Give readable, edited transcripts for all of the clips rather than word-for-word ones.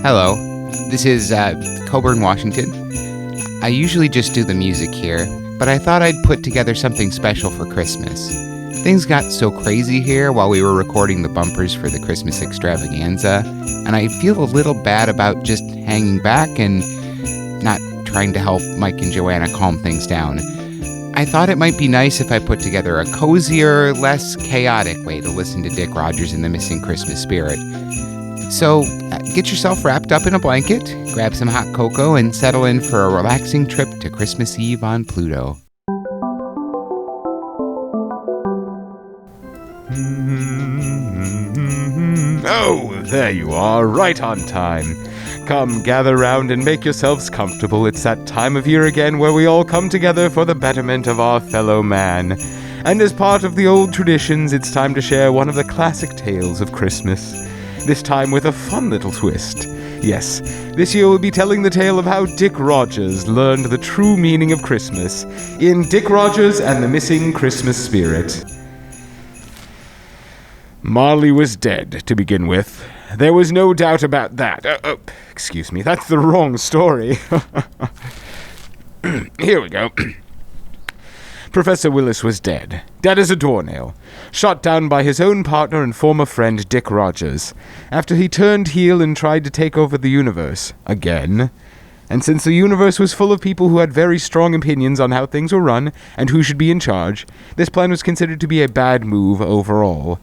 Hello, this is Coburn Washington. I usually just do the music here, but I thought I'd put together something special for Christmas. Things got so crazy here while we were recording the bumpers for the Christmas Extravaganza, and I feel a little bad about just hanging back and not trying to help Mike and Joanna calm things down. I thought it might be nice if I put together a cozier, less chaotic way to listen to Dick Rogers and the Missing Christmas Spirit. So, get yourself wrapped up in a blanket, grab some hot cocoa, and settle in for a relaxing trip to Christmas Eve on Pluto. Oh, there you are, right on time. Come, gather round and make yourselves comfortable. It's that time of year again where we all come together for the betterment of our fellow man. And as part of the old traditions, it's time to share one of the classic tales of Christmas. This time with a fun little twist. Yes, this year we'll be telling the tale of how Dick Rogers learned the true meaning of Christmas in Dick Rogers and the Missing Christmas Spirit. Marley was dead, to begin with. There was no doubt about that. Excuse me, that's the wrong story. Here we go. Professor Willis was dead. Dead as a doornail. Shot down by his own partner and former friend Dick Rogers, after he turned heel and tried to take over the universe. Again. And since the universe was full of people who had very strong opinions on how things were run and who should be in charge, this plan was considered to be a bad move overall.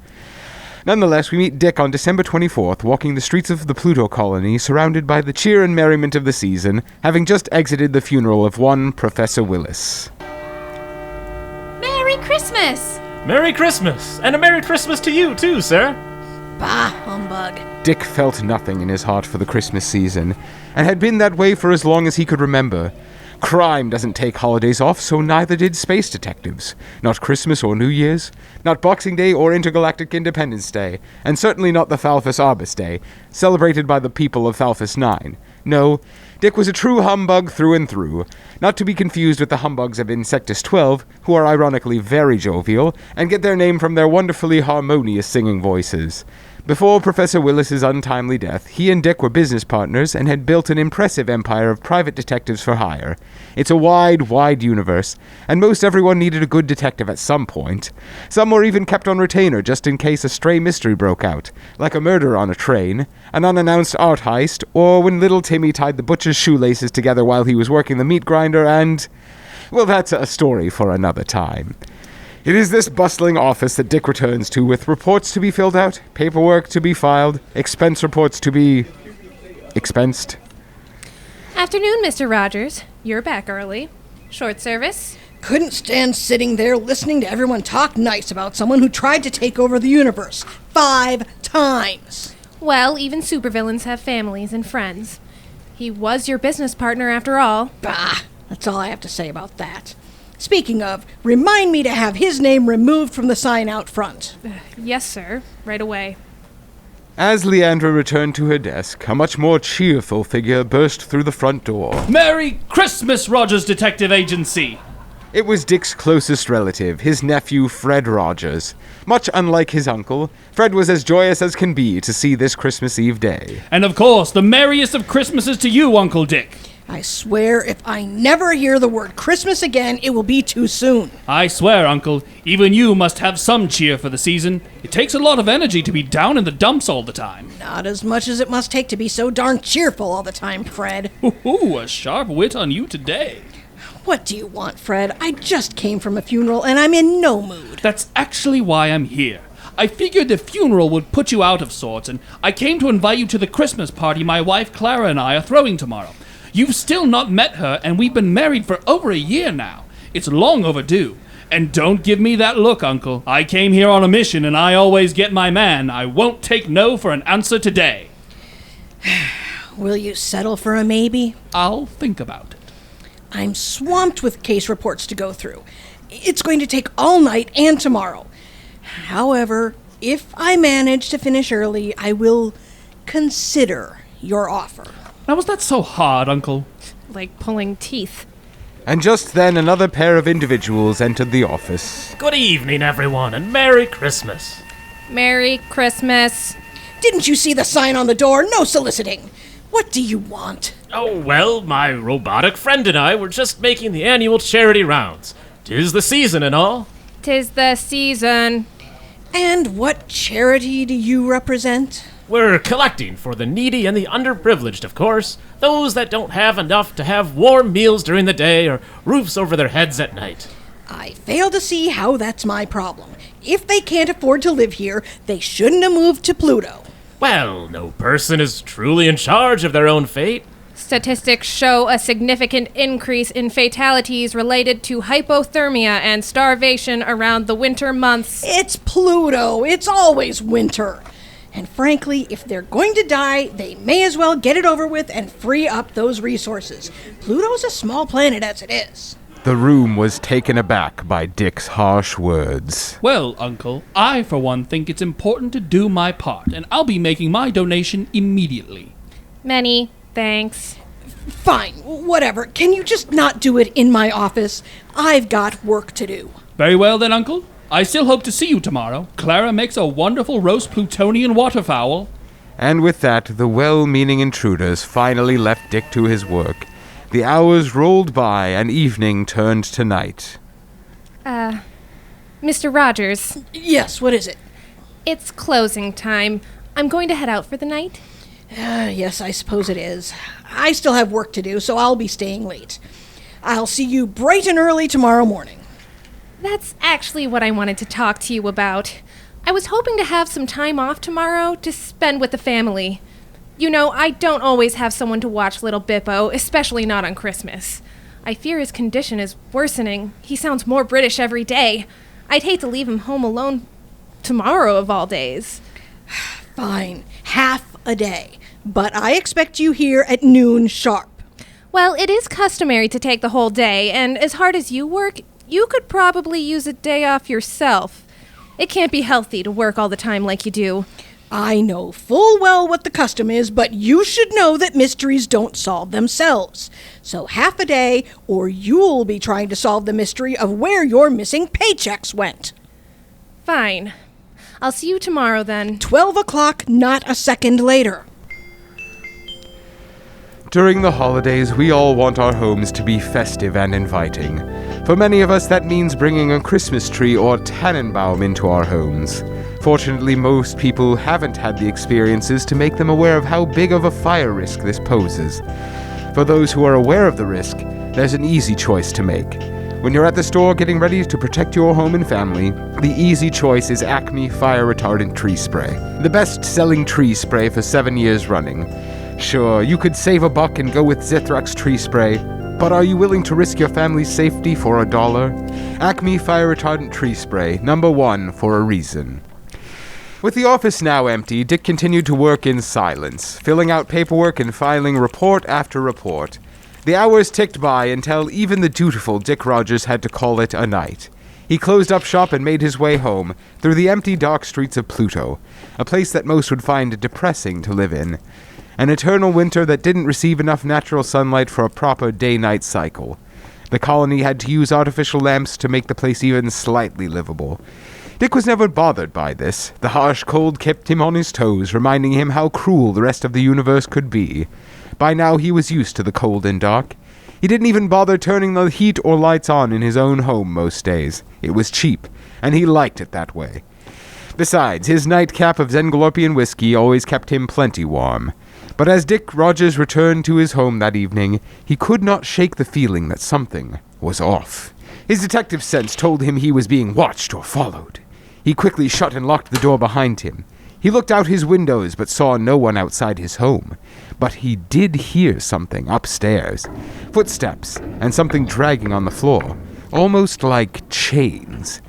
Nonetheless, we meet Dick on December 24th, walking the streets of the Pluto colony, surrounded by the cheer and merriment of the season, having just exited the funeral of one Professor Willis. Merry Christmas! Merry Christmas! And a Merry Christmas to you, too, sir! Bah, humbug. Dick felt nothing in his heart for the Christmas season, and had been that way for as long as he could remember. Crime doesn't take holidays off, so neither did space detectives. Not Christmas or New Year's, not Boxing Day or Intergalactic Independence Day, and certainly not the Thalfus Arbus Day, celebrated by the people of Thalfus 9. No, Dick was a true humbug through and through, not to be confused with the humbugs of Insectus 12, who are ironically very jovial, and get their name from their wonderfully harmonious singing voices. Before Professor Willis's untimely death, he and Dick were business partners and had built an impressive empire of private detectives for hire. It's a wide, wide universe, and most everyone needed a good detective at some point. Some were even kept on retainer just in case a stray mystery broke out, like a murder on a train, an unannounced art heist, or when little Timmy tied the butcher's shoelaces together while he was working the meat grinder and... well, that's a story for another time. It is this bustling office that Dick returns to, with reports to be filled out, paperwork to be filed, expense reports to be... expensed. Afternoon, Mr. Rogers. You're back early. Short service? Couldn't stand sitting there listening to everyone talk nice about someone who tried to take over the universe 5 times. Well, even supervillains have families and friends. He was your business partner after all. Bah, that's all I have to say about that. Speaking of, remind me to have his name removed from the sign out front. Yes, sir. Right away. As Leandra returned to her desk, a much more cheerful figure burst through the front door. Merry Christmas, Rogers Detective Agency! It was Dick's closest relative, his nephew Fred Rogers. Much unlike his uncle, Fred was as joyous as can be to see this Christmas Eve day. And of course, the merriest of Christmases to you, Uncle Dick. I swear if I never hear the word Christmas again, it will be too soon. I swear, Uncle, even you must have some cheer for the season. It takes a lot of energy to be down in the dumps all the time. Not as much as it must take to be so darn cheerful all the time, Fred. Ooh, a sharp wit on you today. What do you want, Fred? I just came from a funeral and I'm in no mood. That's actually why I'm here. I figured the funeral would put you out of sorts, and I came to invite you to the Christmas party my wife Clara and I are throwing tomorrow. You've still not met her, and we've been married for over a year now. It's long overdue. And don't give me that look, Uncle. I came here on a mission, and I always get my man. I won't take no for an answer today. Will you settle for a maybe? I'll think about it. I'm swamped with case reports to go through. It's going to take all night and tomorrow. However, if I manage to finish early, I will consider your offer. Now, was that so hard, Uncle? Like pulling teeth. And just then another pair of individuals entered the office. Good evening, everyone, and Merry Christmas. Merry Christmas. Didn't you see the sign on the door? No soliciting. What do you want? Oh, well, my robotic friend and I were just making the annual charity rounds. 'Tis the season and all. 'Tis the season. And what charity do you represent? We're collecting for the needy and the underprivileged, of course. Those that don't have enough to have warm meals during the day or roofs over their heads at night. I fail to see how that's my problem. If they can't afford to live here, they shouldn't have moved to Pluto. Well, no person is truly in charge of their own fate. Statistics show a significant increase in fatalities related to hypothermia and starvation around the winter months. It's Pluto. It's always winter. And frankly, if they're going to die, they may as well get it over with and free up those resources. Pluto's a small planet as it is. The room was taken aback by Dick's harsh words. Well, Uncle, I, for one, think it's important to do my part, and I'll be making my donation immediately. Many thanks. Fine, whatever. Can you just not do it in my office? I've got work to do. Very well then, Uncle. I still hope to see you tomorrow. Clara makes a wonderful roast Plutonian waterfowl. And with that, the well-meaning intruders finally left Dick to his work. The hours rolled by, and evening turned to night. Mr. Rogers, Yes, what is it? it's closing time. I'm going to head out for the night. Yes, I suppose it is. I still have work to do, so I'll be staying late. I'll see you bright and early tomorrow morning. That's actually what I wanted to talk to you about. I was hoping to have some time off tomorrow to spend with the family. You know, I don't always have someone to watch little Bippo, especially not on Christmas. I fear his condition is worsening. He sounds more British every day. I'd hate to leave him home alone tomorrow of all days. Fine, half a day. But I expect you here at noon sharp. Well, it is customary to take the whole day, and as hard as you work, you could probably use a day off yourself. It can't be healthy to work all the time like you do. I know full well what the custom is, but you should know that mysteries don't solve themselves. So half a day, or you'll be trying to solve the mystery of where your missing paychecks went. Fine. I'll see you tomorrow then. 12 o'clock, not a second later. During the holidays, we all want our homes to be festive and inviting. For many of us, that means bringing a Christmas tree or Tannenbaum into our homes. Fortunately, most people haven't had the experiences to make them aware of how big of a fire risk this poses. For those who are aware of the risk, there's an easy choice to make. When you're at the store getting ready to protect your home and family, the easy choice is Acme Fire Retardant Tree Spray, the best-selling tree spray for 7 years running. Sure, you could save $1 and go with Zithrox Tree Spray, but are you willing to risk your family's safety for $1? Acme Fire Retardant Tree Spray, #1 for a reason. With the office now empty, Dick continued to work in silence, filling out paperwork and filing report after report. The hours ticked by until even the dutiful Dick Rogers had to call it a night. He closed up shop and made his way home, through the empty dark streets of Pluto, a place that most would find depressing to live in. An eternal winter that didn't receive enough natural sunlight for a proper day-night cycle. The colony had to use artificial lamps to make the place even slightly livable. Dick was never bothered by this. The harsh cold kept him on his toes, reminding him how cruel the rest of the universe could be. By now he was used to the cold and dark. He didn't even bother turning the heat or lights on in his own home most days. It was cheap, and he liked it that way. Besides, his nightcap of Zengalopian whiskey always kept him plenty warm. But as Dick Rogers returned to his home that evening, he could not shake the feeling that something was off. His detective sense told him he was being watched or followed. He quickly shut and locked the door behind him. He looked out his windows but saw no one outside his home. But he did hear something upstairs. Footsteps and something dragging on the floor, almost like chains.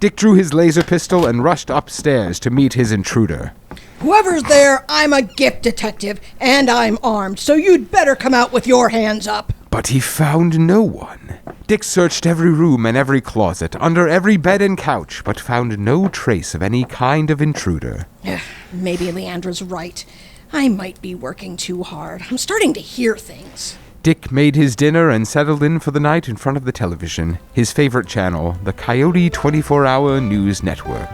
Dick drew his laser pistol and rushed upstairs to meet his intruder. Whoever's there, I'm a gift detective, and I'm armed, so you'd better come out with your hands up. But he found no one. Dick searched every room and every closet, under every bed and couch, but found no trace of any kind of intruder. Maybe Leandra's right. I might be working too hard. I'm starting to hear things. Dick made his dinner and settled in for the night in front of the television, his favorite channel, the Coyote 24-Hour News Network.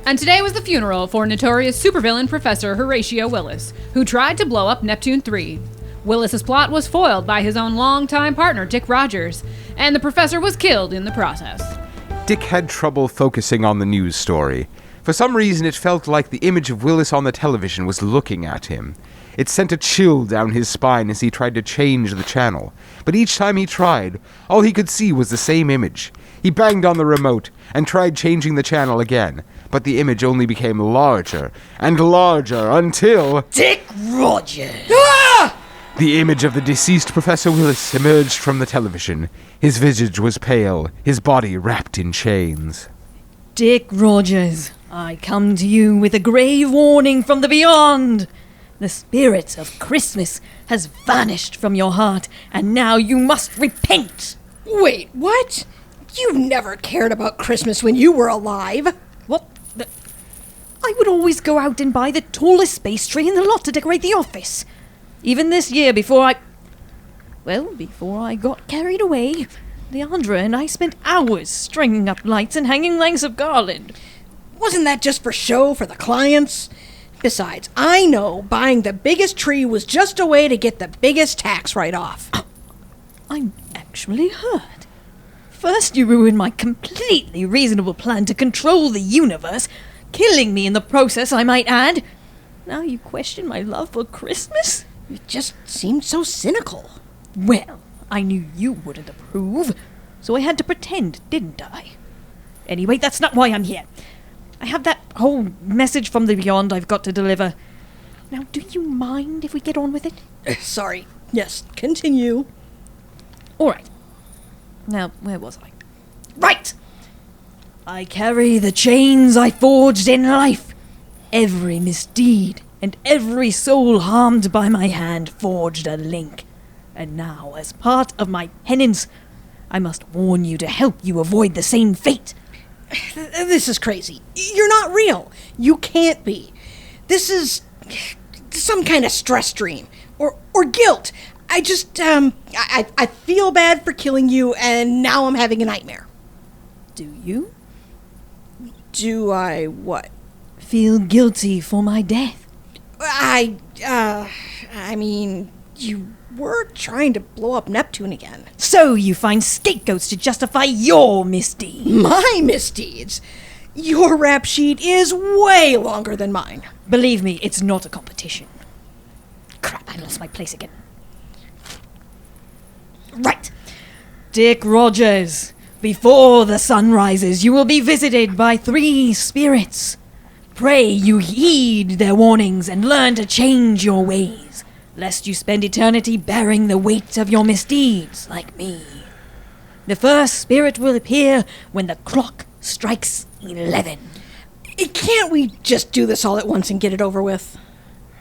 And today was the funeral for notorious supervillain Professor Horatio Willis, who tried to blow up Neptune 3. Willis's plot was foiled by his own longtime partner, Dick Rogers, and the professor was killed in the process. Dick had trouble focusing on the news story. For some reason, it felt like the image of Willis on the television was looking at him. It sent a chill down his spine as he tried to change the channel. But each time he tried, all he could see was the same image. He banged on the remote and tried changing the channel again, but the image only became larger and larger until... Dick Rogers! The image of the deceased Professor Willis emerged from the television. His visage was pale, his body wrapped in chains. Dick Rogers, I come to you with a grave warning from the beyond. The spirit of Christmas has vanished from your heart, and now you must repent. Wait, what? You never cared about Christmas when you were alive. What? I would always go out and buy the tallest space tree in the lot to decorate the office. Even this year, before I got carried away, Leandra and I spent hours stringing up lights and hanging lengths of garland. Wasn't that just for show for the clients? Besides, I know buying the biggest tree was just a way to get the biggest tax write-off. I'm actually hurt. First you ruined my completely reasonable plan to control the universe, killing me in the process, I might add. Now you question my love for Christmas? It just seemed so cynical. Well, I knew you wouldn't approve, so I had to pretend, didn't I? Anyway, that's not why I'm here. I have that whole message from the beyond I've got to deliver. Now, do you mind if we get on with it? Sorry. Yes, continue. All right. Now, where was I? Right! I carry the chains I forged in life. Every misdeed and every soul harmed by my hand forged a link. And now, as part of my penance, I must warn you to help you avoid the same fate. This is crazy. You're not real. You can't be. This is some kind of stress dream. Or guilt. I just, I feel bad for killing you, and now I'm having a nightmare. Do you? Do I what? Feel guilty for my death? I mean, you were trying to blow up Neptune again. So you find scapegoats to justify your misdeeds? My misdeeds? Your rap sheet is way longer than mine. Believe me, it's not a competition. Crap, I lost my place again. Right. Dick Rogers, before the sun rises, you will be visited by 3 spirits. Pray you heed their warnings and learn to change your ways, lest you spend eternity bearing the weight of your misdeeds, like me. The first spirit will appear when the clock strikes 11. Can't we just do this all at once and get it over with?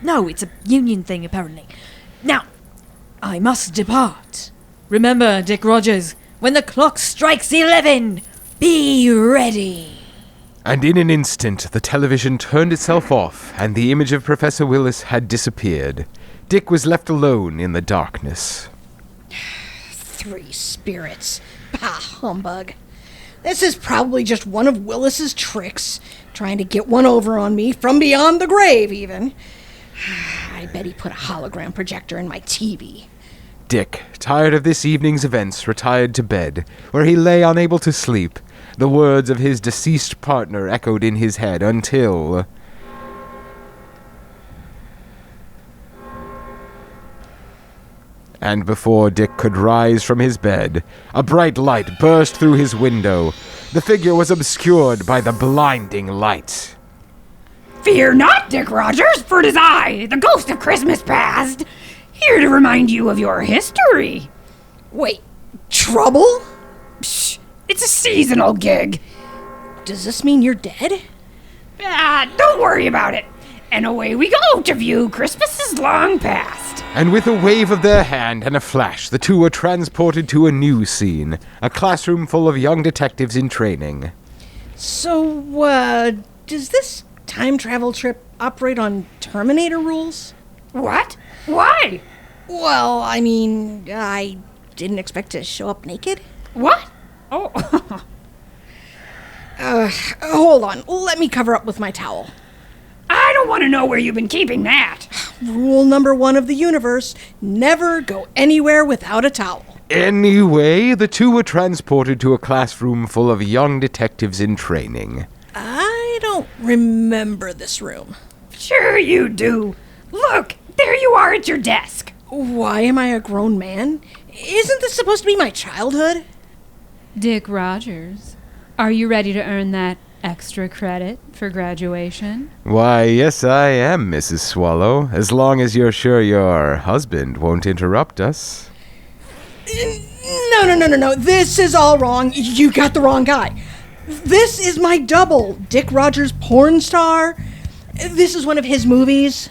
No, it's a union thing, apparently. Now, I must depart. Remember, Dick Rogers, when the clock strikes 11, be ready. And in an instant, the television turned itself off, and the image of Professor Willis had disappeared. Dick was left alone in the darkness. 3 spirits. Bah, humbug. This is probably just one of Willis's tricks, trying to get one over on me from beyond the grave, even. I bet he put a hologram projector in my TV. Dick, tired of this evening's events, retired to bed, where he lay unable to sleep. The words of his deceased partner echoed in his head until... And before Dick could rise from his bed, a bright light burst through his window. The figure was obscured by the blinding light. Fear not, Dick Rogers, for it is I, the ghost of Christmas past, here to remind you of your history. Wait, trouble? Psh, it's a seasonal gig. Does this mean you're dead? Don't worry about it. And away we go to view Christmas is long past. And with a wave of their hand and a flash, the two were transported to a new scene, a classroom full of young detectives in training. So, does this time travel trip operate on Terminator rules? What? Why? Well, I mean, I didn't expect to show up naked. What? Oh. Hold on. Let me cover up with my towel. I don't want to know where you've been keeping that. Rule number 1 of the universe, never go anywhere without a towel. Anyway, the two were transported to a classroom full of young detectives in training. I don't remember this room. Sure you do. Look, there you are at your desk. Why am I a grown man? Isn't this supposed to be my childhood? Dick Rogers, are you ready to earn that extra credit for graduation? Why, yes I am, Mrs. Swallow, as long as you're sure your husband won't interrupt us. No. This is all wrong. You got the wrong guy. This is my double, Dick Rogers, porn star. This is one of his movies.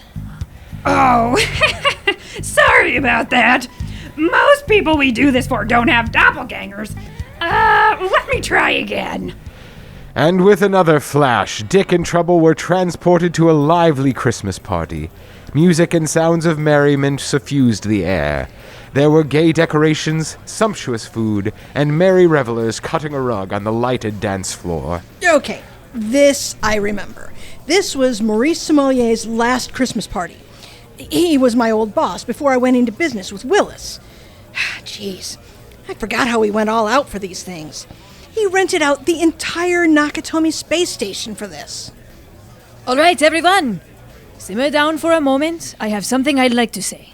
Oh, sorry about that. Most people we do this for don't have doppelgangers. Let me try again. And with another flash, Dick and Trouble were transported to a lively Christmas party. Music and sounds of merriment suffused the air. There were gay decorations, sumptuous food, and merry revelers cutting a rug on the lighted dance floor. Okay, this I remember. This was Maurice Sommelier's last Christmas party. He was my old boss before I went into business with Willis. Jeez, I forgot how he went all out for these things. He rented out the entire Nakatomi space station for this. All right, everyone. Simmer down for a moment. I have something I'd like to say.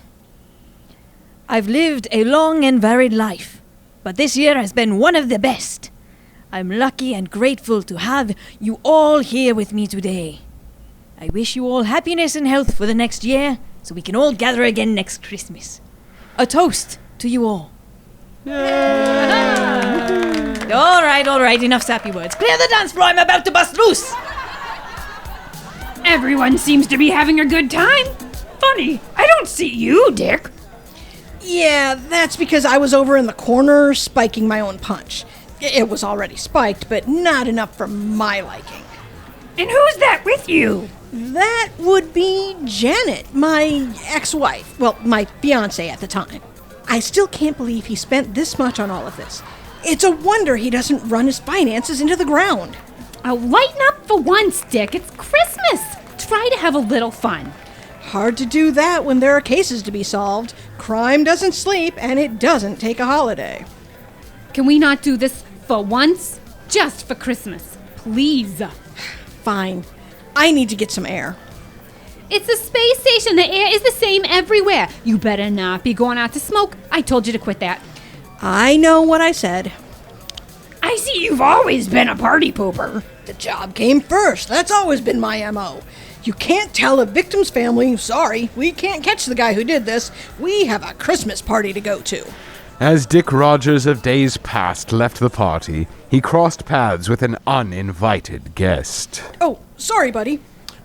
I've lived a long and varied life, but this year has been one of the best. I'm lucky and grateful to have you all here with me today. I wish you all happiness and health for the next year, so we can all gather again next Christmas. A toast to you all. All right, enough sappy words. Clear the dance floor, I'm about to bust loose. Everyone seems to be having a good time. Funny, I don't see you, Dick. Yeah, that's because I was over in the corner spiking my own punch. It was already spiked, but not enough for my liking. And who's that with you? That would be Janet, my ex-wife. Well, my fiancé at the time. I still can't believe he spent this much on all of this. It's a wonder he doesn't run his finances into the ground. Oh, lighten up for once, Dick. It's Christmas. Try to have a little fun. Hard to do that when there are cases to be solved. Crime doesn't sleep, and it doesn't take a holiday. Can we not do this for once? Just for Christmas. Please. Fine. I need to get some air. It's a space station. The air is the same everywhere. You better not be going out to smoke. I told you to quit that. I know what I said. I see you've always been a party pooper. The job came first. That's always been my M.O. You can't tell a victim's family, sorry, we can't catch the guy who did this. We have a Christmas party to go to. As Dick Rogers of days past left the party, he crossed paths with an uninvited guest. Oh, sorry, buddy.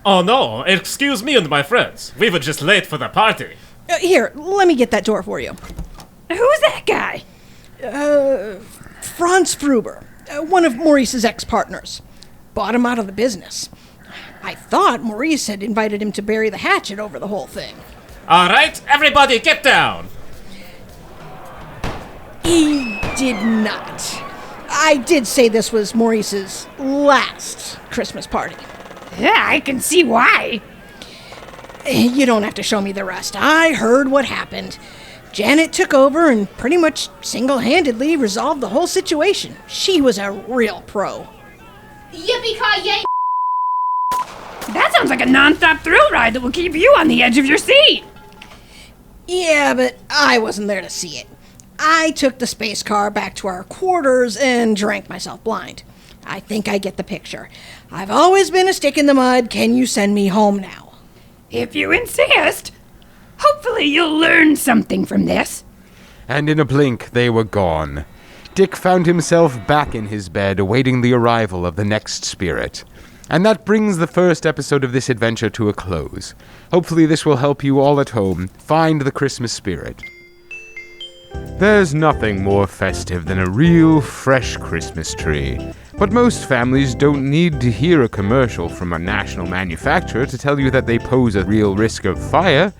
Oh no, excuse me and my friends. We were just late for the party. Here, let me get that door for you. Who's that guy? Franz Fruber, one of Maurice's ex-partners. Bought him out of the business. I thought Maurice had invited him to bury the hatchet over the whole thing. All right, everybody get down. He did not. I did say this was Maurice's last Christmas party. Yeah, I can see why. You don't have to show me the rest. I heard what happened. Janet took over and pretty much single-handedly resolved the whole situation. She was a real pro. Yippee-ki-yay! That sounds like a non-stop thrill ride that will keep you on the edge of your seat. Yeah, but I wasn't there to see it. I took the space car back to our quarters and drank myself blind. I think I get the picture. I've always been a stick in the mud. Can you send me home now? If you insist. Hopefully you'll learn something from this. And in a blink, they were gone. Dick found himself back in his bed, awaiting the arrival of the next spirit. And that brings the first episode of this adventure to a close. Hopefully this will help you all at home find the Christmas spirit. There's nothing more festive than a real, fresh Christmas tree. But most families don't need to hear a commercial from a national manufacturer to tell you that they pose a real risk of fire.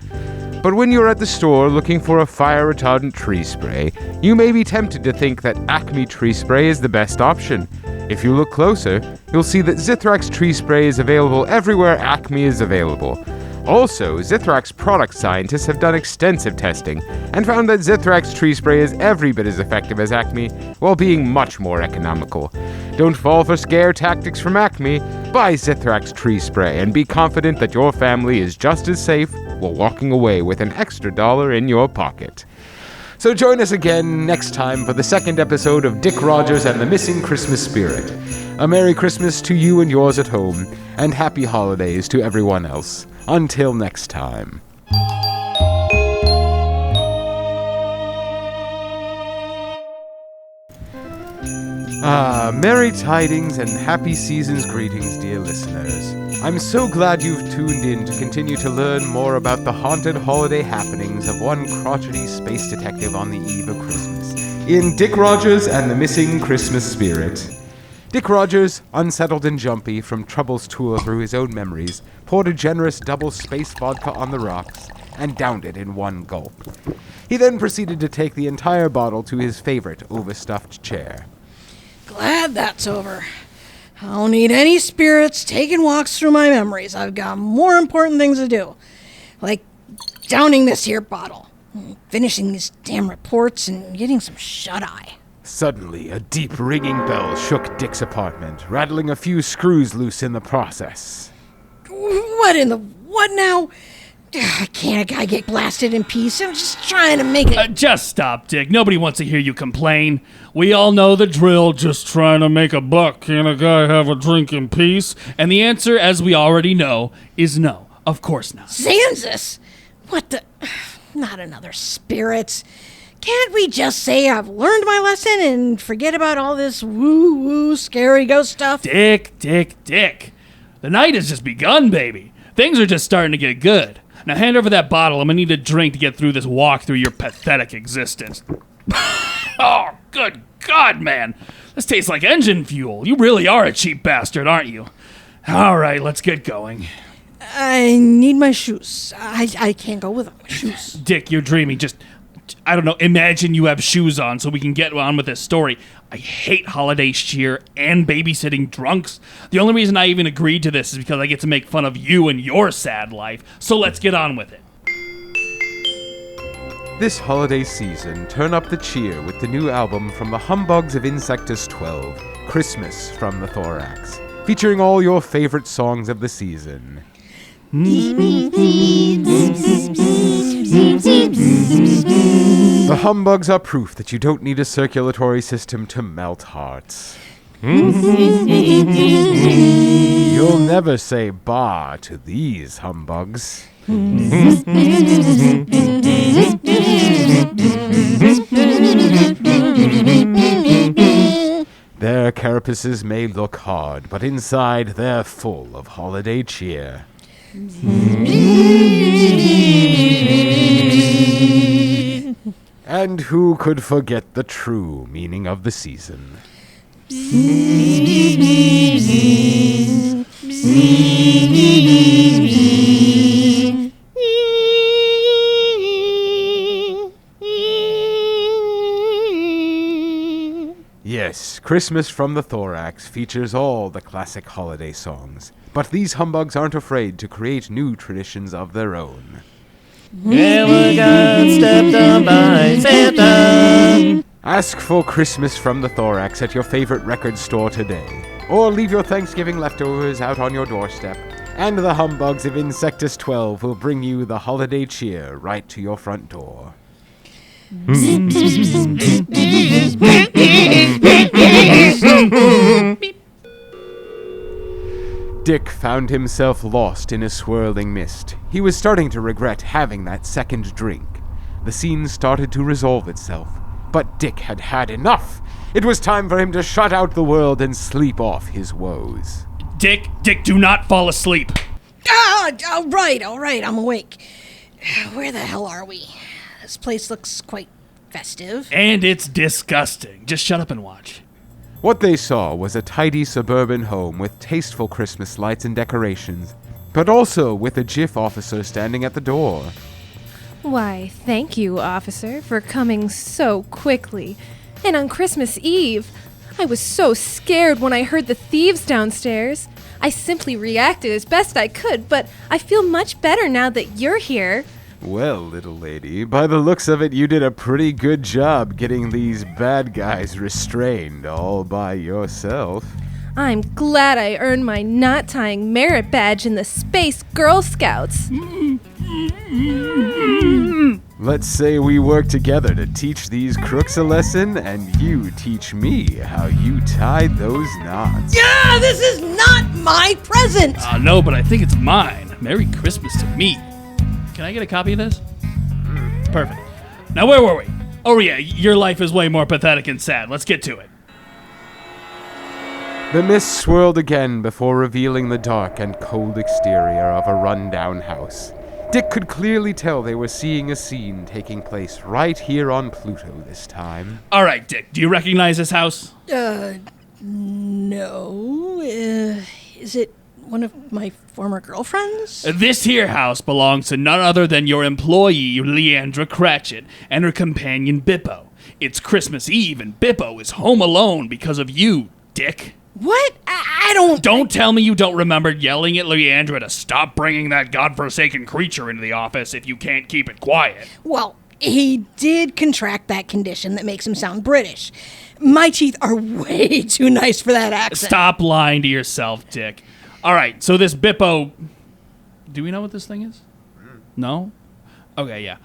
But when you're at the store looking for a fire-retardant tree spray, you may be tempted to think that Acme Tree Spray is the best option. If you look closer, you'll see that Zithrax tree spray is available everywhere Acme is available. Also, Zithrax product scientists have done extensive testing and found that Zithrax tree spray is every bit as effective as Acme while being much more economical. Don't fall for scare tactics from Acme. Buy Zithrax tree spray and be confident that your family is just as safe while walking away with an extra $1 in your pocket. So join us again next time for the second episode of Dick Rogers and the Missing Christmas Spirit. A Merry Christmas to you and yours at home, and Happy Holidays to everyone else. Until next time. Merry tidings and happy season's greetings, dear listeners. I'm so glad you've tuned in to continue to learn more about the haunted holiday happenings of one crotchety space detective on the eve of Christmas in Dick Rogers and the Missing Christmas Spirit. Dick Rogers, unsettled and jumpy from Trouble's tour through his own memories, poured a generous double space vodka on the rocks and downed it in one gulp. He then proceeded to take the entire bottle to his favorite overstuffed chair. Glad that's over. I don't need any spirits taking walks through my memories. I've got more important things to do. Like downing this here bottle, finishing these damn reports, and getting some shut-eye. Suddenly, a deep ringing bell shook Dick's apartment, rattling a few screws loose in the process. What in the what now? Can't a guy get blasted in peace? I'm just trying to make it... Just stop, Dick. Nobody wants to hear you complain. We all know the drill, just trying to make a buck. Can a guy have a drink in peace? And the answer, as we already know, is no. Of course not. Zanzus! What the... Not another spirits. Can't we just say I've learned my lesson and forget about all this woo-woo scary ghost stuff? Dick. The night has just begun, baby. Things are just starting to get good. Now hand over that bottle. I'm gonna need a drink to get through this walk through your pathetic existence. Oh, good God, man. This tastes like engine fuel. You really are a cheap bastard, aren't you? All right, let's get going. I need my shoes. I can't go without my shoes. Dick, you're dreaming. Just, I don't know, imagine you have shoes on so we can get on with this story. I hate holiday cheer and babysitting drunks. The only reason I even agreed to this is because I get to make fun of you and your sad life. So let's get on with it. This holiday season, turn up the cheer with the new album from the Humbugs of Insectus 12, Christmas from the Thorax, featuring all your favorite songs of the season. The Humbugs are proof that you don't need a circulatory system to melt hearts. You'll never say bah to these humbugs. Their carapaces may look hard, but inside they're full of holiday cheer. And who could forget the true meaning of the season? Yes, Christmas from the Thorax features all the classic holiday songs, but these humbugs aren't afraid to create new traditions of their own. Never got stepped on by Santa. Ask for Christmas from the Thorax at your favorite record store today, or leave your Thanksgiving leftovers out on your doorstep, and the Humbugs of Insectus 12 will bring you the holiday cheer right to your front door. Dick found himself lost in a swirling mist. He was starting to regret having that second drink. The scene started to resolve itself, but Dick had had enough. It was time for him to shut out the world and sleep off his woes. Dick, do not fall asleep. All right, I'm awake. Where the hell are we? This place looks quite festive. And it's disgusting. Just shut up and watch. What they saw was a tidy suburban home with tasteful Christmas lights and decorations, but also with a GIF officer standing at the door. Why, thank you, officer, for coming so quickly. And on Christmas Eve, I was so scared when I heard the thieves downstairs. I simply reacted as best I could, but I feel much better now that you're here. Well, little lady, by the looks of it, you did a pretty good job getting these bad guys restrained all by yourself. I'm glad I earned my knot-tying merit badge in the Space Girl Scouts. Let's say we work together to teach these crooks a lesson, and you teach me how you tied those knots. Yeah, this is not my present! No, but I think it's mine. Merry Christmas to me. Can I get a copy of this? Perfect. Now, where were we? Oh, yeah, your life is way more pathetic and sad. Let's get to it. The mist swirled again before revealing the dark and cold exterior of a rundown house. Dick could clearly tell they were seeing a scene taking place right here on Pluto this time. All right, Dick, do you recognize this house? No. Is it one of my former girlfriends? This here house belongs to none other than your employee, Leandra Cratchit, and her companion, Bippo. It's Christmas Eve, and Bippo is home alone because of you, Dick. What? I don't... Don't tell me you don't remember yelling at Leandra to stop bringing that godforsaken creature into the office if you can't keep it quiet. Well, he did contract that condition that makes him sound British. My teeth are way too nice for that accent. Stop lying to yourself, Dick. All right, so this Bippo... Do we know what this thing is? No? Okay, yeah.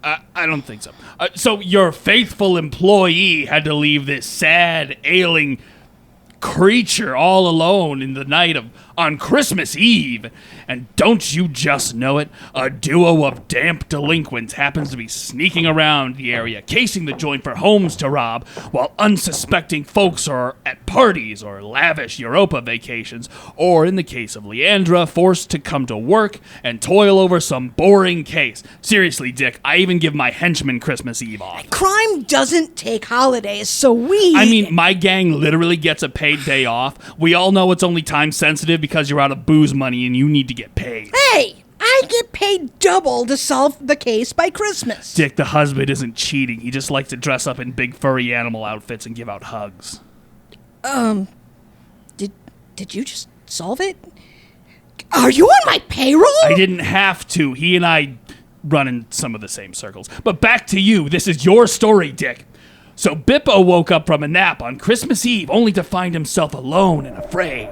I don't think so. So your faithful employee had to leave this sad, ailing creature all alone in the night on Christmas Eve. And don't you just know it? A duo of damp delinquents happens to be sneaking around the area, casing the joint for homes to rob, while unsuspecting folks are at parties or lavish Europa vacations, or in the case of Leandra, forced to come to work and toil over some boring case. Seriously, Dick, I even give my henchmen Christmas Eve off. Crime doesn't take holidays, so I mean, my gang literally gets a paid day off. We all know it's only time sensitive because you're out of booze money and you need to get paid. Hey, I get paid double to solve the case by Christmas. Dick, the husband isn't cheating. He just likes to dress up in big furry animal outfits and give out hugs. Did you just solve it? Are you on my payroll? I didn't have to. He and I run in some of the same circles. But back to you. This is your story, Dick. So Bippo woke up from a nap on Christmas Eve only to find himself alone and afraid.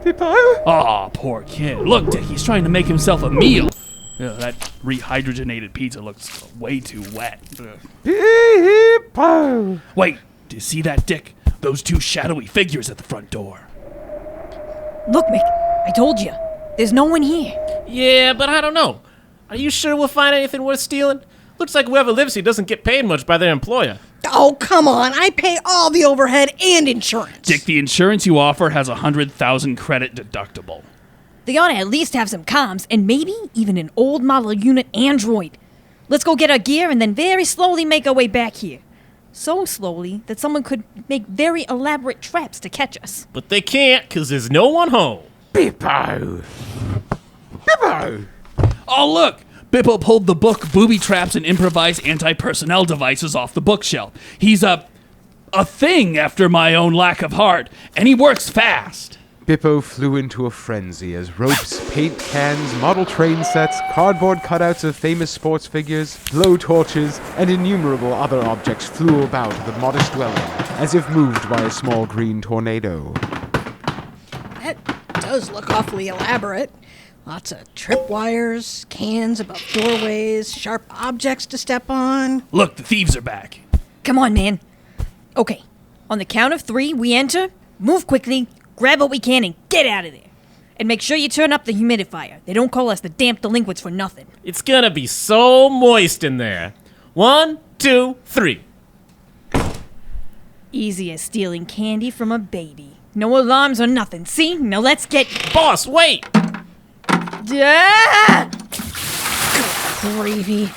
Bippo? Aw, poor kid. Look, Dick, he's trying to make himself a meal. Ugh, that rehydrogenated pizza looks way too wet. Ugh. Bippo! Wait, do you see that, Dick? Those two shadowy figures at the front door. Look, Mick, I told you. There's no one here. Yeah, but I don't know. Are you sure we'll find anything worth stealing? Looks like whoever lives here doesn't get paid much by their employer. Oh, come on. I pay all the overhead and insurance. Dick, the insurance you offer has 100,000 credit deductible. They ought to at least have some comms, and maybe even an old model unit android. Let's go get our gear and then very slowly make our way back here. So slowly that someone could make very elaborate traps to catch us. But they can't, because there's no one home. Bippo! Bippo! Oh, look! Bippo pulled the book Booby Traps and Improvised Anti-Personnel Devices off the bookshelf. He's a thing after my own lack of heart, and he works fast. Bippo flew into a frenzy as ropes, paint cans, model train sets, cardboard cutouts of famous sports figures, blow torches, and innumerable other objects flew about the modest dwelling, as if moved by a small green tornado. That does look awfully elaborate. Lots of tripwires, cans above doorways, sharp objects to step on. Look, the thieves are back. Come on, man. Okay, on the count of 3, we enter, move quickly, grab what we can, and get out of there. And make sure you turn up the humidifier. They don't call us the damp delinquents for nothing. It's gonna be so moist in there. 1, 2, 3. Easy as stealing candy from a baby. No alarms or nothing. See? Now let's get... Boss, wait! Ah! Gravy.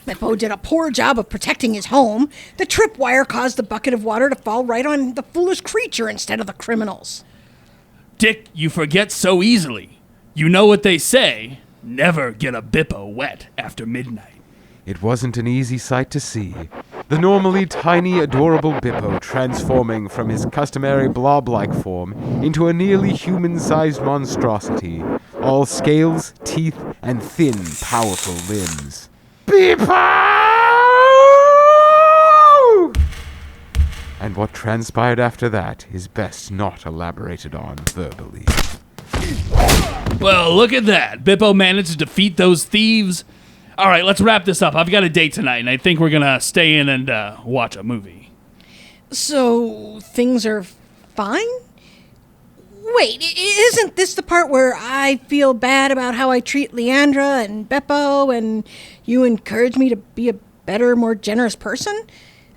Bippo did a poor job of protecting his home. The tripwire caused the bucket of water to fall right on the foolish creature instead of the criminals. Dick, you forget so easily. You know what they say, never get a Bippo wet after midnight. It wasn't an easy sight to see. the normally tiny, adorable Bippo transforming from his customary blob-like form into a nearly human-sized monstrosity, all scales, teeth, and thin, powerful limbs. Bippo! And what transpired after that is best not elaborated on verbally. Well, look at that. Bippo managed to defeat those thieves. All right, let's wrap this up. I've got a date tonight, and I think we're going to stay in and watch a movie. So, things are fine? Wait, isn't this the part where I feel bad about how I treat Leandra and Beppo, and you encourage me to be a better, more generous person?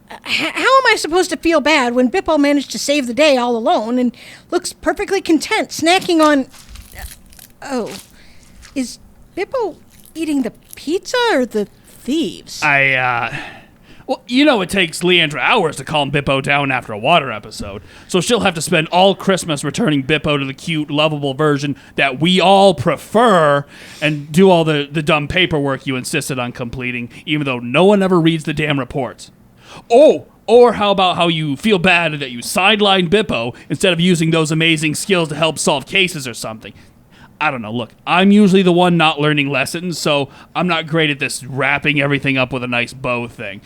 How am I supposed to feel bad when Bippo managed to save the day all alone and looks perfectly content snacking on... Oh, is Bippo eating the pizza or the thieves? Well, you know it takes Leandra hours to calm Bippo down after a water episode, so she'll have to spend all Christmas returning Bippo to the cute, lovable version that we all prefer and do all the dumb paperwork you insisted on completing, even though no one ever reads the damn reports. Oh, or how about how you feel bad that you sidelined Bippo instead of using those amazing skills to help solve cases or something? I don't know, look, I'm usually the one not learning lessons, so I'm not great at this wrapping everything up with a nice bow thing.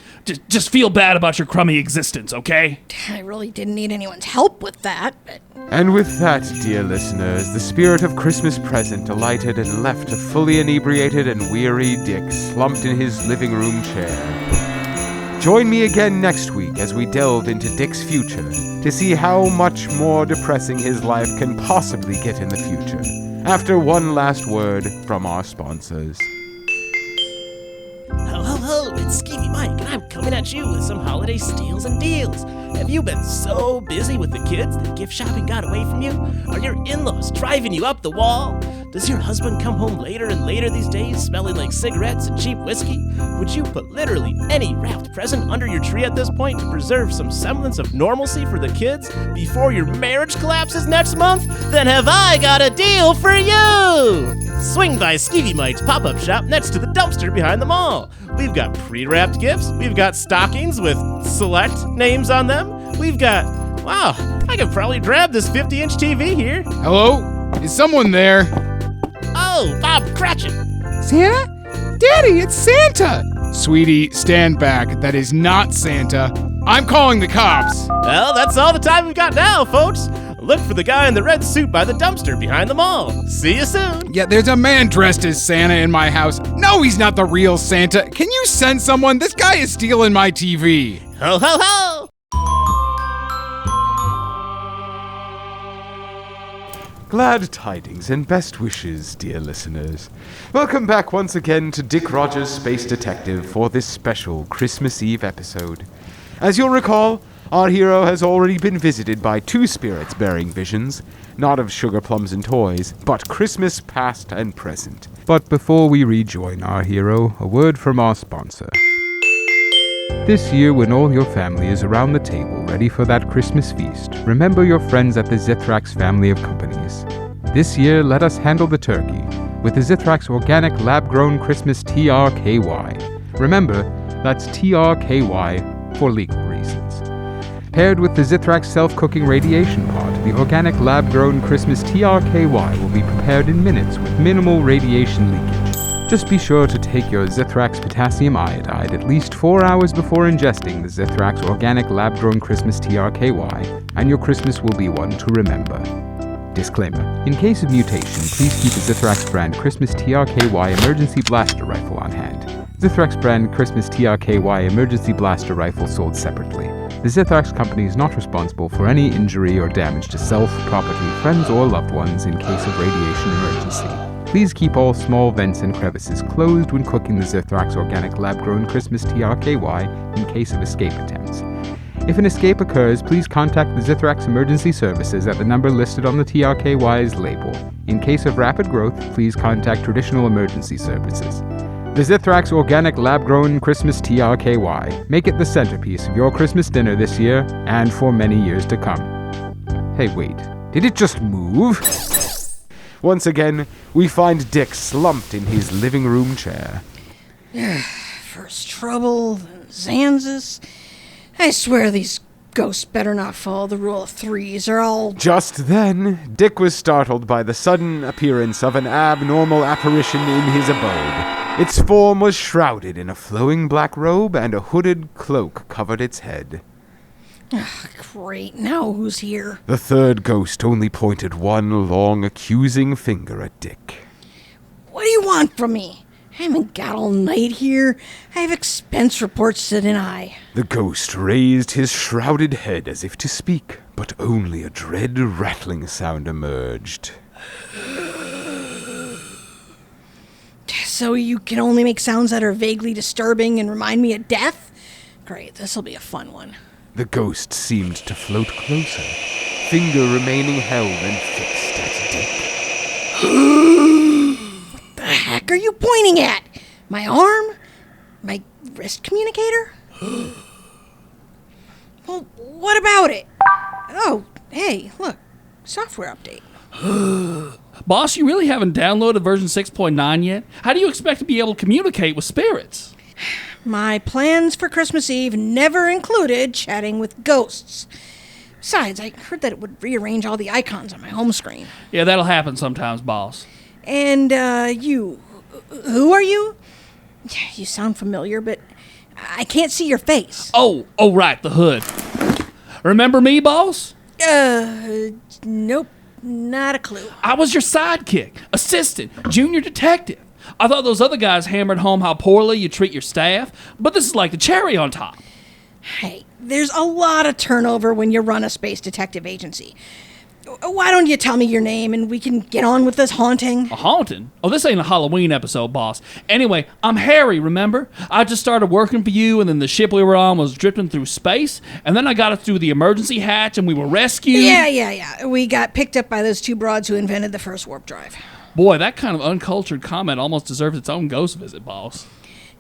Just feel bad about your crummy existence, okay? I really didn't need anyone's help with that, but... And with that, dear listeners, the spirit of Christmas present alighted and left a fully inebriated and weary Dick slumped in his living room chair. Join me again next week as we delve into Dick's future to see how much more depressing his life can possibly get in the future. After one last word from our sponsors. Ho, ho, ho, it's Skeevy Mike, and I'm coming at you with some holiday steals and deals. Have you been so busy with the kids that gift shopping got away from you? Are your in-laws driving you up the wall? Does your husband come home later and later these days, smelling like cigarettes and cheap whiskey? Would you put literally any wrapped present under your tree at this point to preserve some semblance of normalcy for the kids before your marriage collapses next month? Then have I got a deal for you! Swing by Skeevy Mike's pop-up shop next to the dumpster behind the mall. We've got pre-wrapped gifts. We've got stockings with select names on them. We've got... Wow, I could probably grab this 50-inch TV here. Hello? Is someone there? Oh, Bob Cratchit. Santa? Daddy, it's Santa! Sweetie, stand back. That is not Santa. I'm calling the cops. Well, that's all the time we've got now, folks. Look for the guy in the red suit by the dumpster behind the mall. See you soon. Yeah, there's a man dressed as Santa in my house. No, he's not the real Santa. Can you send someone? This guy is stealing my TV. Ho, ho, ho! Glad tidings and best wishes, dear listeners. Welcome back once again to Dick Rogers' Space Detective for this special Christmas Eve episode. As you'll recall, our hero has already been visited by two spirits bearing visions, not of sugar plums and toys, but Christmas past and present. But before we rejoin our hero, a word from our sponsor. This year, when all your family is around the table ready for that Christmas feast, remember your friends at the Zithrax family of companies. This year, let us handle the turkey with the Zithrax Organic Lab-Grown Christmas TRKY. Remember, that's TRKY for legal reasons. Paired with the Zithrax Self-Cooking Radiation Pod, the Organic Lab-Grown Christmas TRKY will be prepared in minutes with minimal radiation leakage. Just be sure to take your Zithrax Potassium Iodide at least 4 hours before ingesting the Zithrax Organic Lab-Grown Christmas TRKY, and your Christmas will be one to remember. Disclaimer: in case of mutation, please keep a Zithrax brand Christmas TRKY Emergency Blaster Rifle on hand. Zithrax brand Christmas TRKY Emergency Blaster Rifle sold separately. The Zithrax company is not responsible for any injury or damage to self, property, friends, or loved ones in case of radiation emergency. Please keep all small vents and crevices closed when cooking the Zithrax Organic Lab-Grown Christmas TRKY in case of escape attempts. If an escape occurs, please contact the Zithrax Emergency Services at the number listed on the TRKY's label. In case of rapid growth, please contact Traditional Emergency Services. The Zithrax Organic Lab-Grown Christmas TRKY. Make it the centerpiece of your Christmas dinner this year and for many years to come. Hey, wait. Did it just move? Once again, we find Dick slumped in his living room chair. First trouble, then Extravaganzas. I swear these ghosts better not follow the rule of threes or I'll... Just then, Dick was startled by the sudden appearance of an abnormal apparition in his abode. Its form was shrouded in a flowing black robe, and a hooded cloak covered its head. Great, now who's here? The third ghost only pointed one long, accusing finger at Dick. What do you want from me? I haven't got all night here. I have expense reports to deny. The ghost raised his shrouded head as if to speak, but only a dread rattling sound emerged. So you can only make sounds that are vaguely disturbing and remind me of death? Great, this'll be a fun one. The ghost seemed to float closer, finger remaining held and fixed at Dick. What the heck are you pointing at? My arm? My wrist communicator? Well, what about it? Oh, hey, look. Software update. Boss, you really haven't downloaded version 6.9 yet? How do you expect to be able to communicate with spirits? My plans for Christmas Eve never included chatting with ghosts. Besides, I heard that it would rearrange all the icons on my home screen. Yeah, that'll happen sometimes, boss. And, you... Who are you? You sound familiar, but I can't see your face. Oh, right, the hood. Remember me, boss? Nope, not a clue. I was your sidekick, assistant, junior detective. I thought those other guys hammered home how poorly you treat your staff, but this is like the cherry on top. Hey, there's a lot of turnover when you run a space detective agency. Why don't you tell me your name and we can get on with this haunting? A haunting? Oh, this ain't a Halloween episode, boss. Anyway, I'm Harry, remember? I just started working for you, and then the ship we were on was drifting through space, and then I got us through the emergency hatch, and we were rescued. Yeah. We got picked up by those two broads who invented the first warp drive. Boy, that kind of uncultured comment almost deserves its own ghost visit, boss.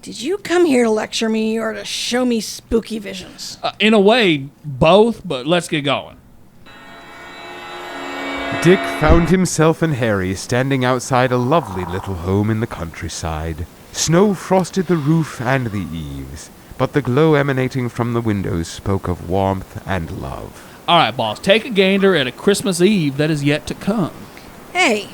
Did you come here to lecture me or to show me spooky visions? In a way, both, but let's get going. Dick found himself and Harry standing outside a lovely little home in the countryside. Snow frosted the roof and the eaves, but the glow emanating from the windows spoke of warmth and love. All right, boss, take a gander at a Christmas Eve that is yet to come. Hey,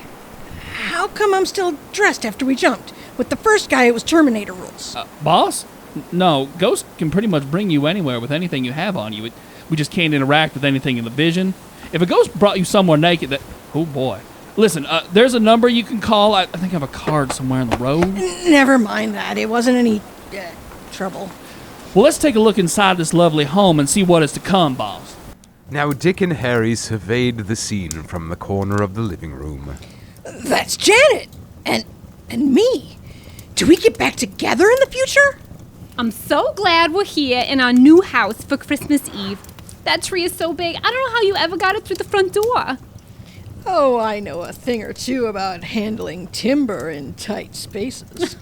how come I'm still dressed after we jumped? With the first guy, it was Terminator rules. Boss? No, ghosts can pretty much bring you anywhere with anything you have on you. We just can't interact with anything in the vision. If a ghost brought you somewhere naked, oh boy. Listen, there's a number you can call. I think I have a card somewhere in the road. Never mind that. It wasn't any trouble. Well, let's take a look inside this lovely home and see what is to come, boss. Now Dick and Harry surveyed the scene from the corner of the living room. That's Janet! And me! Do we get back together in the future? I'm so glad we're here in our new house for Christmas Eve. That tree is so big, I don't know how you ever got it through the front door. Oh, I know a thing or two about handling timber in tight spaces.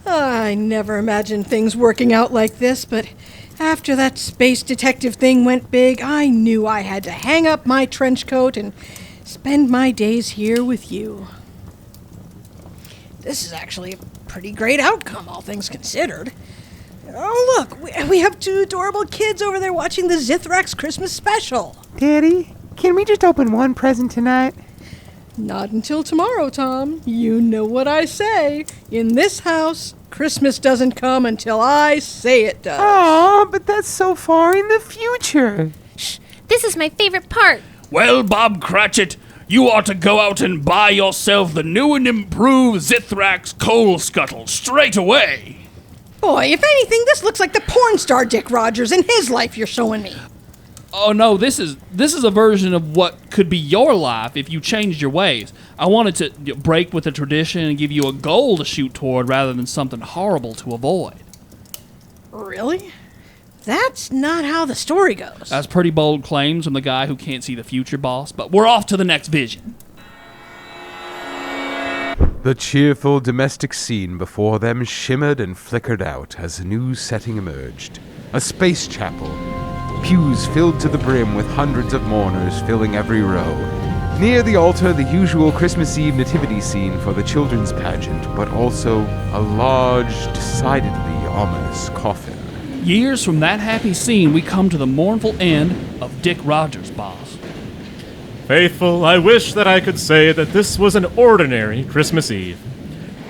I never imagined things working out like this, but after that space detective thing went big, I knew I had to hang up my trench coat and spend my days here with you. This is actually a pretty great outcome, all things considered. Oh, look, we have two adorable kids over there watching the Zithrax Christmas special. Daddy, can we just open one present tonight? Not until tomorrow, Tom. You know what I say. In this house, Christmas doesn't come until I say it does. Aw, but that's so far in the future. Shh, this is my favorite part. Well, Bob Cratchit, you ought to go out and buy yourself the new and improved Zithrax Coal Scuttle straight away. Boy, if anything, this looks like the porn star Dick Rogers in his life you're showing me. Oh no, this is a version of what could be your life if you changed your ways. I wanted to break with the tradition and give you a goal to shoot toward rather than something horrible to avoid. Really? That's not how the story goes. That's pretty bold claims from the guy who can't see the future, boss, but we're off to the next vision. The cheerful domestic scene before them shimmered and flickered out as a new setting emerged. A space chapel. Pews filled to the brim with hundreds of mourners filling every row. Near the altar, the usual Christmas Eve nativity scene for the children's pageant, but also a large, decidedly ominous coffin. Years from that happy scene, we come to the mournful end of Dick Rogers, boss. Faithful, I wish that I could say that this was an ordinary Christmas Eve.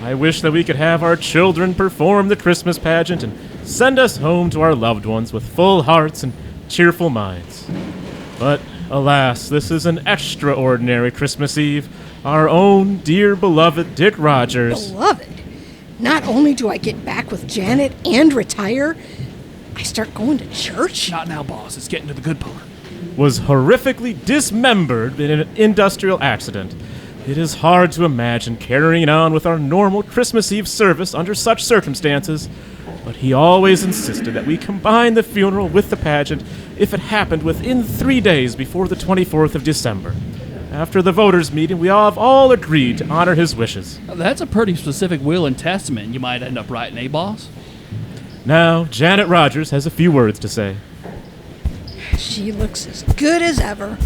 I wish that we could have our children perform the Christmas pageant and send us home to our loved ones with full hearts and cheerful minds. But, alas, this is an extraordinary Christmas Eve. Our own dear beloved Dick Rogers. Beloved? Not only do I get back with Janet and retire, I start going to church? Not now, boss. It's getting to the good part. Was horrifically dismembered in an industrial accident. It is hard to imagine carrying on with our normal Christmas Eve service under such circumstances, but he always insisted that we combine the funeral with the pageant if it happened within 3 days before the 24th of December. After the voters' meeting, we have all agreed to honor his wishes. That's a pretty specific will and testament you might end up writing, eh, boss? Now, Janet Rogers has a few words to say. She looks as good as ever.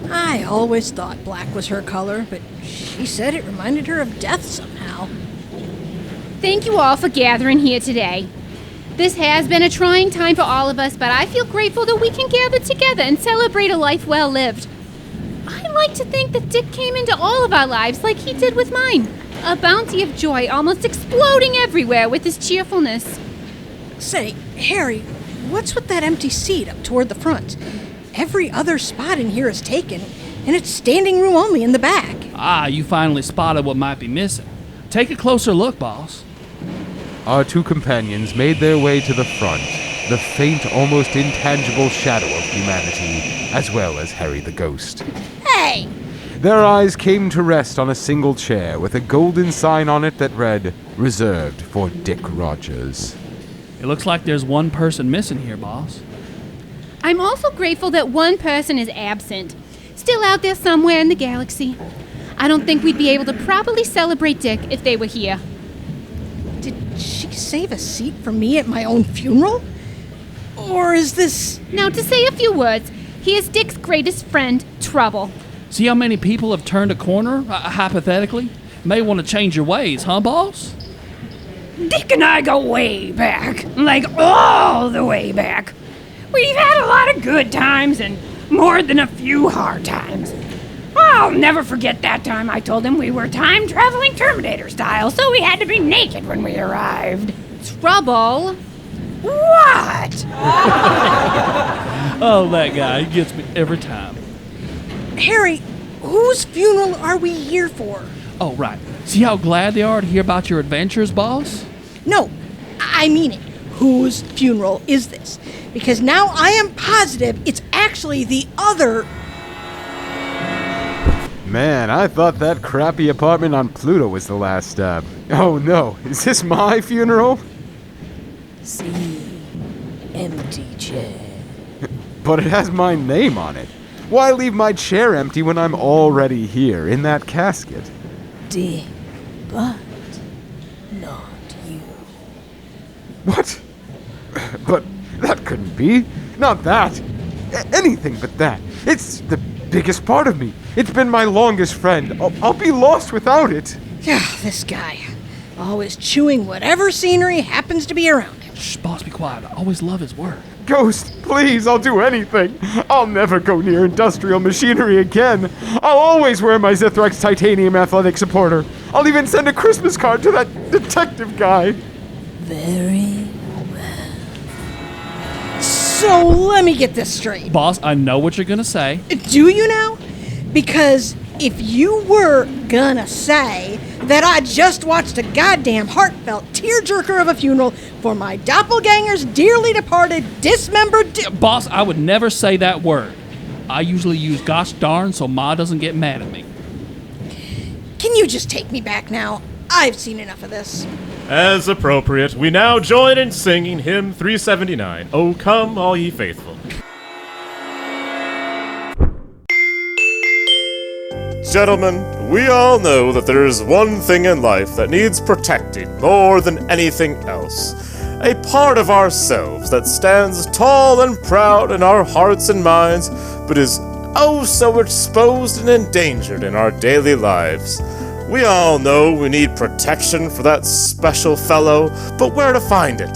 I always thought black was her color, but she said it reminded her of death somehow. Thank you all for gathering here today. This has been a trying time for all of us, but I feel grateful that we can gather together and celebrate a life well lived. I like to think that Dick came into all of our lives like he did with mine. A bounty of joy almost exploding everywhere with his cheerfulness. Say, Harry, what's with that empty seat up toward the front? Every other spot in here is taken, and it's standing room only in the back. Ah, you finally spotted what might be missing. Take a closer look, boss. Our two companions made their way to the front, the faint, almost intangible shadow of humanity, as well as Harry the Ghost. Hey! Their eyes came to rest on a single chair with a golden sign on it that read, "Reserved for Dick Rogers." It looks like there's one person missing here, boss. I'm also grateful that one person is absent, still out there somewhere in the galaxy. I don't think we'd be able to properly celebrate Dick if they were here. Did she save a seat for me at my own funeral? Or is this... Now, to say a few words, he is Dick's greatest friend, Trouble. See how many people have turned a corner, hypothetically? May want to change your ways, huh, boss? Dick and I go way back, like all the way back. We've had a lot of good times and more than a few hard times. I'll never forget that time I told him we were time-traveling Terminator style, so we had to be naked when we arrived. Trouble? What? Oh, that guy, he gets me every time. Harry, whose funeral are we here for? Oh, right. See how glad they are to hear about your adventures, boss? No, I mean it. Whose funeral is this? Because now I am positive it's actually the other... Man, I thought that crappy apartment on Pluto was the last stop. Oh no, is this my funeral? See, empty chair. But it has my name on it. Why leave my chair empty when I'm already here, in that casket? Dick, but not you. What? But that couldn't be. Not that. Anything but that. It's the biggest part of me. It's been my longest friend. I'll be lost without it. Yeah, this guy. Always chewing whatever scenery happens to be around him. Shh, boss, be quiet. I always love his work. Ghost, please, I'll do anything. I'll never go near industrial machinery again. I'll always wear my Zithrax titanium athletic supporter. I'll even send a Christmas card to that detective guy. Very well. So let me get this straight. Boss, I know what you're gonna say. Do you now? Because if you were gonna say that I just watched a goddamn heartfelt tearjerker of a funeral for my doppelganger's dearly departed, dismembered... Boss, I would never say that word. I usually use gosh darn so Ma doesn't get mad at me. Can you just take me back now? I've seen enough of this. As appropriate, we now join in singing hymn 379, O Come All Ye Faithful. Gentlemen, we all know that there is one thing in life that needs protecting more than anything else. A part of ourselves that stands tall and proud in our hearts and minds, but is oh so exposed and endangered in our daily lives. We all know we need protection for that special fellow, but where to find it?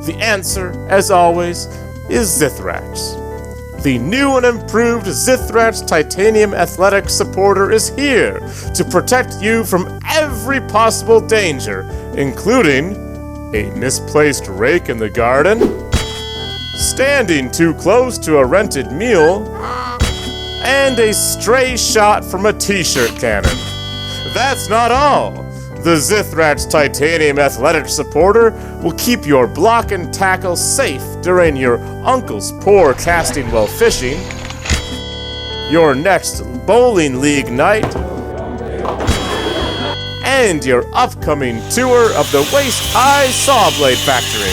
The answer, as always, is Zithrax. The new and improved Zithrax Titanium Athletic Supporter is here to protect you from every possible danger, including a misplaced rake in the garden, standing too close to a rented mule, and a stray shot from a t-shirt cannon. That's not all. The Zithrax Titanium Athletic Supporter will keep your block and tackle safe during your uncle's poor casting while fishing, your next bowling league night, and your upcoming tour of the waist-high saw blade factory.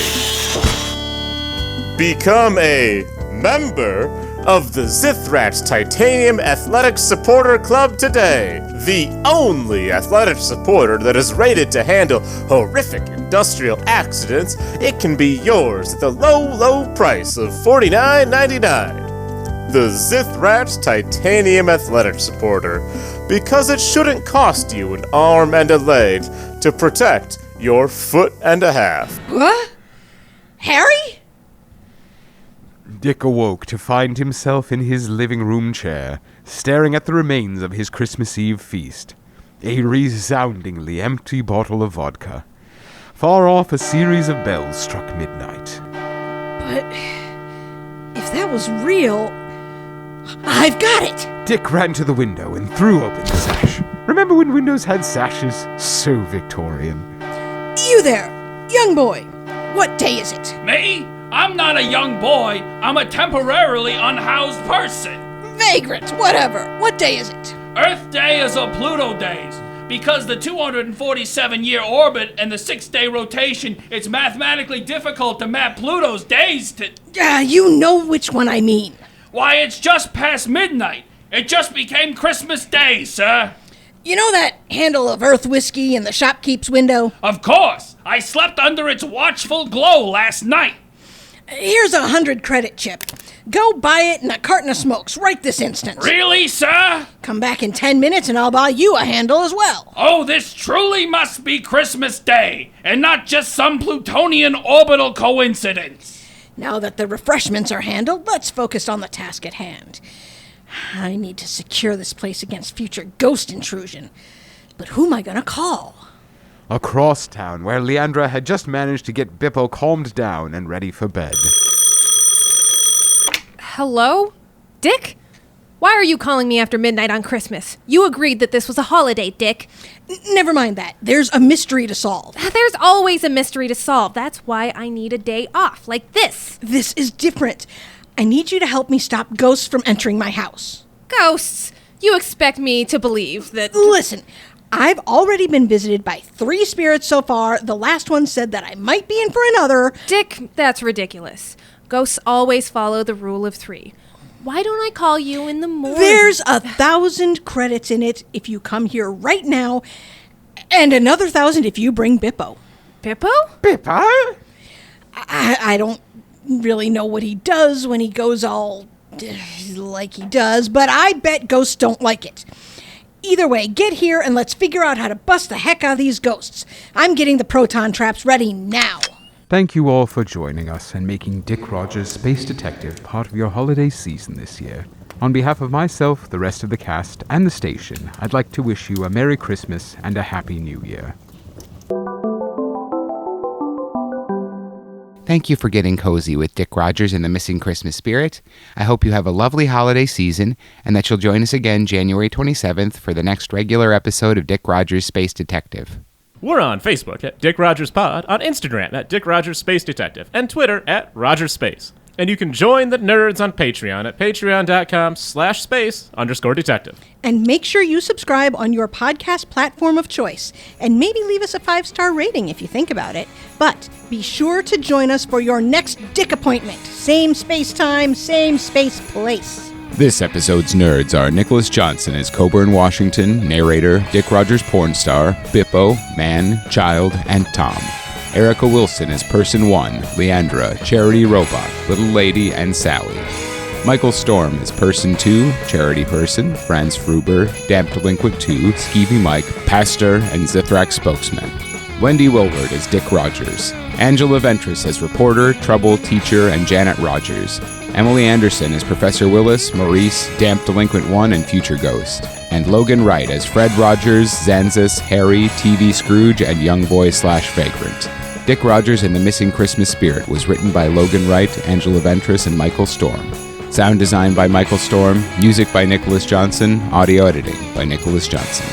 Become a member of the Zithrax Titanium Athletic Supporter Club today. The only athletic supporter that is rated to handle horrific industrial accidents. It can be yours at the low, low price of $49.99. The Zithrax Titanium Athletic Supporter, because it shouldn't cost you an arm and a leg to protect your foot and a half. What? Harry? Dick awoke to find himself in his living room chair, staring at the remains of his Christmas Eve feast. A resoundingly empty bottle of vodka. Far off, a series of bells struck midnight. But if that was real, I've got it! Dick ran to the window and threw open the sash. Remember when windows had sashes? So Victorian. You there, young boy. What day is it? Me? I'm not a young boy. I'm a temporarily unhoused person. Vagrant, whatever. What day is it? Earth Day is a Pluto days. Because the 247-year orbit and the 6-day rotation, it's mathematically difficult to map Pluto's days to... You know which one I mean. Why, it's just past midnight. It just became Christmas Day, sir. You know that handle of Earth whiskey in the shopkeep's window? Of course. I slept under its watchful glow last night. Here's a 100 credit chip. Go buy it and a carton of smokes right this instant. Really, sir? Come back in 10 minutes and I'll buy you a handle as well. Oh, this truly must be Christmas Day, and not just some Plutonian orbital coincidence. Now that the refreshments are handled, let's focus on the task at hand. I need to secure this place against future ghost intrusion. But who am I gonna call? Across town, where Leandra had just managed to get Bippo calmed down and ready for bed. Hello? Dick? Why are you calling me after midnight on Christmas? You agreed that this was a holiday, Dick. Never mind that. There's a mystery to solve. There's always a mystery to solve. That's why I need a day off, like this. This is different. I need you to help me stop ghosts from entering my house. Ghosts? You expect me to believe that... Listen, I've already been visited by 3 spirits so far. The last one said that I might be in for another. Dick, that's ridiculous. Ghosts always follow the rule of 3. Why don't I call you in the morning? There's 1,000 credits in it if you come here right now, and another 1,000 if you bring Bippo. Bippo? Bippo? I don't really know what he does when he goes all like he does, but I bet ghosts don't like it. Either way, get here and let's figure out how to bust the heck out of these ghosts. I'm getting the proton traps ready now. Thank you all for joining us and making Dick Rogers Space Detective part of your holiday season this year. On behalf of myself, the rest of the cast, and the station, I'd like to wish you a Merry Christmas and a Happy New Year. Thank you for getting cozy with Dick Rogers and the Missing Christmas Spirit. I hope you have a lovely holiday season and that you'll join us again January 27th for the next regular episode of Dick Rogers Space Detective. We're on Facebook at Dick Rogers Pod, on Instagram at Dick Rogers Space Detective, and Twitter at Rogers Space. And you can join the nerds on Patreon at patreon.com/space_detective. And make sure you subscribe on your podcast platform of choice. And maybe leave us a 5-star rating if you think about it. But be sure to join us for your next Dick appointment. Same space time, same space place. This episode's nerds are Nicholas Johnson as Coburn Washington, narrator, Dick Rogers porn star, Bippo, man, child, and Tom. Erica Wilson as Person 1, Leandra, Charity Robot, Little Lady, and Sally. Michael Storm as Person 2, Charity Person, Franz Fruber, Damp Delinquent 2, Skeevy Mike, Pastor, and Zithrak Spokesman. Wendy Wilward as Dick Rogers. Angela Ventris as Reporter, Trouble, Teacher, and Janet Rogers. Emily Anderson as Professor Willis, Maurice, Damp Delinquent 1, and Future Ghost. And Logan Wright as Fred Rogers, Zanzis, Harry, TV Scrooge, and Young Boy/Vagrant. Dick Rogers and the Missing Christmas Spirit was written by Logan Wright, Angela Ventris, and Michael Storm. Sound design by Michael Storm, music by Nicholas Johnson, audio editing by Nicholas Johnson.